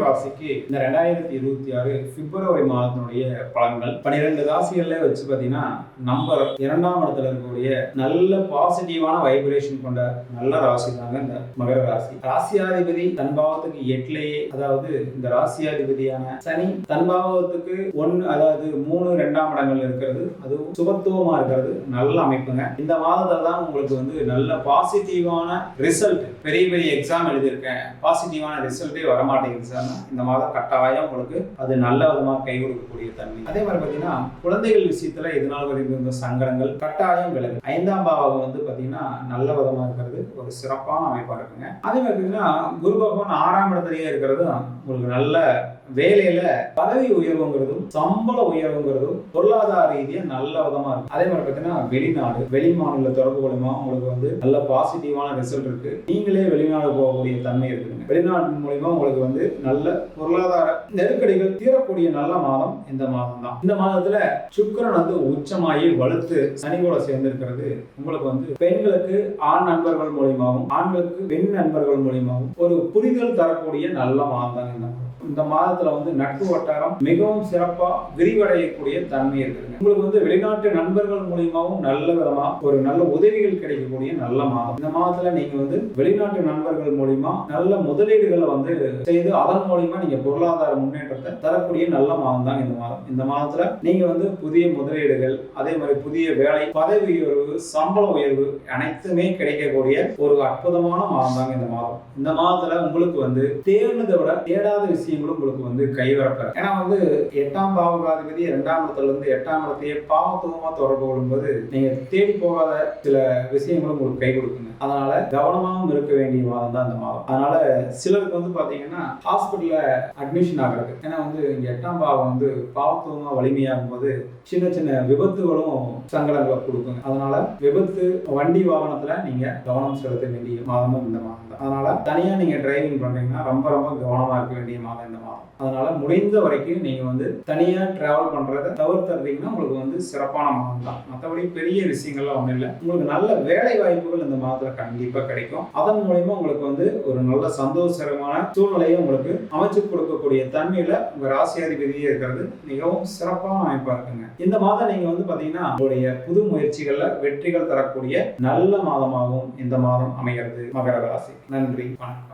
ராசிக்கு இந்த 2026 பிப்ரவரி மாதத்தினுடைய பலன்கள் 12 ராசிகள்ல வச்சு பார்த்தீங்கன்னா நம்பர் 2ஆம் இடத்துல இருக்கக்கூடிய நல்ல பாசிட்டிவான வைப்ரேஷன் கொண்ட நல்ல ராசி தாங்க இந்த மகர ராசி. ராசியாதிபதி தன்பாவத்துக்கு 8லேயே, அதாவது இந்த ராசியாதிபதியான சனி தன்பாவத்துக்கு 1 அதாவது 3 2ஆம் இடங்கள் இருக்கிறது, அது சுபத்துவமா இருக்கிறது நல்ல அமைப்புங்க. இந்த மாதத்துல தான் உங்களுக்கு நல்ல பாசிட்டிவான ரிசல்ட், பெரிய பெரிய எக்ஸாம் எழுதியிருக்கேன் பாசிட்டிவான ரிசல்ட்டே வரமாட்டேங்குது சார், இந்த மாதம் கட்டாயம் உங்களுக்கு அது நல்ல விதமாக கை கொடுக்கக்கூடிய தன்மை. அதே மாதிரி பார்த்தீங்கன்னா குழந்தைகள் விஷயத்துல இதனால் வரைக்கும் இருந்த சங்கடங்கள் கட்டாயம் விலகு. 5ஆம் பாவம் பார்த்தீங்கன்னா நல்ல விதமா இருக்கிறது ஒரு சிறப்பான அமைப்பா இருக்குங்க. அதே மாதிரி பார்த்தீங்கன்னா குரு பகவான் 6ஆம் இடத்துலயே இருக்கிறது உங்களுக்கு நல்ல வேலையில பதவி உயர்வுங்கிறதும் சம்பள உயர்வுங்கிறதும் பொருளாதார ரீதியா நல்ல விதமா இருக்கும். அதே மாதிரி பார்த்தீங்கன்னா வெளிநாடு வெளி மாநில தொடர்பு மூலமா உங்களுக்கு நல்ல பாசிட்டிவான ரிசல்ட் இருக்கு. நீங்களே வெளிநாடு போகக்கூடிய தன்மை இருக்குங்க. வெளிநாட்டு மூலமா உங்களுக்கு நல்ல பொருளாதார நெருக்கடிகள் தீரக்கூடிய நல்ல மாதம் இந்த மாதம் தான். இந்த மாதத்துல சுக்கிரன் உச்சமாயி வலுத்து சனி கூட சேர்ந்து இருக்கிறது உங்களுக்கு பெண்களுக்கு ஆண் நண்பர்கள் மூலியமாகவும் ஆண்களுக்கு பெண் நண்பர்கள் மூலியமாகவும் ஒரு புரிதல் தரக்கூடிய நல்ல மாதம் தான் இந்த மாதத்துல நட்பு வட்டாரம் மிகவும் சிறப்பா விரிவடையக்கூடிய தன்மை இருக்குதுங்க. உங்களுக்கு வெளிநாட்டு நண்பர்கள் மூலியமாவும் நல்ல விதமா ஒரு நல்ல உதவிகள் கிடைக்கக்கூடிய நல்ல மாதம். இந்த மாதத்துல நீங்க வெளிநாட்டு நண்பர்கள் மூலியமா நல்ல முதலீடுகளை செய்து அதன் மூலியமா நீங்க பொருளாதார முன்னேற்றத்தை தரக்கூடிய நல்ல மாதம் தான் இந்த மாதம். இந்த மாதத்துல நீங்க புதிய முதலீடுகள், அதே மாதிரி புதிய வேலை, பதவி உயர்வு, சம்பள உயர்வு அனைத்துமே கிடைக்கக்கூடிய ஒரு அற்புதமான மாதம் தாங்க இந்த மாதம். இந்த மாதத்துல உங்களுக்கு தேர்ந்ததை விட தேடாத விஷயங்களும் உங்களுக்கு கைவரப்பெற. ஏன்னா 8ஆம் பாவகாதிபதி 2ஆம் இடத்துல இருந்து 8ஆம் இடத்தையே பாவத்துவமா தொடர்பு கொள்ளும்போது நீங்க தேடி போகாத சில விஷயங்களும் உங்களுக்கு கை கொடுக்குங்க. அதனால கவனமாகவும் இருக்க வேண்டிய மாதம் தான் இந்த மாதம். அதனால சிலருக்கு பாத்தீங்கன்னா ஹாஸ்பிட்டல்ல அட்மிஷன் ஆகிறது. ஏன்னா இங்க 8ஆம் பாவம் பாவத்துவமா வலிமையாகும் போது சின்ன சின்ன விபத்துகளும் சங்கடங்களை கொடுக்குங்க. அதனால விபத்து, வண்டி வாகனத்துல நீங்க கவனம் செலுத்த வேண்டிய மாதமும் இந்த மாதம் தான். அதனால தனியா நீங்க டிரைவிங் பண்றீங்கன்னா ரொம்ப ரொம்ப கவனமா இருக்க வேண்டிய மாதம் இந்த மாதம். அதனால முடிந்த வரைக்கும் நீங்க தனியா டிராவல் பண்றதை தவிர்த்துறீங்கன்னா உங்களுக்கு சிறப்பான மாதம் தான். மற்றபடி பெரிய விஷயங்கள்லாம் ஒன்றும் இல்லை. உங்களுக்கு நல்ல வேலை வாய்ப்புகள் இந்த மாதத்துல கண்டிப்பா கிடைக்கும். அதன் மூலமா உங்களுக்கு ஒரு நல்ல சந்தோஷகரமான சூழ்நிலையை உங்களுக்கு அமைச்சு கொடுக்கக்கூடிய தன்மையில உங்க ராசியாதிபதியே இருக்கிறது மிகவும் சிறப்பான அமைப்பா இருக்குங்க. இந்த மாதம் நீங்க பாத்தீங்கன்னா உங்களுடைய புது முயற்சிகள்ல வெற்றிகள் தரக்கூடிய நல்ல மாதமாகவும் இந்த மாதம் அமைகிறது மகர ராசி. நன்றி, வணக்கம்.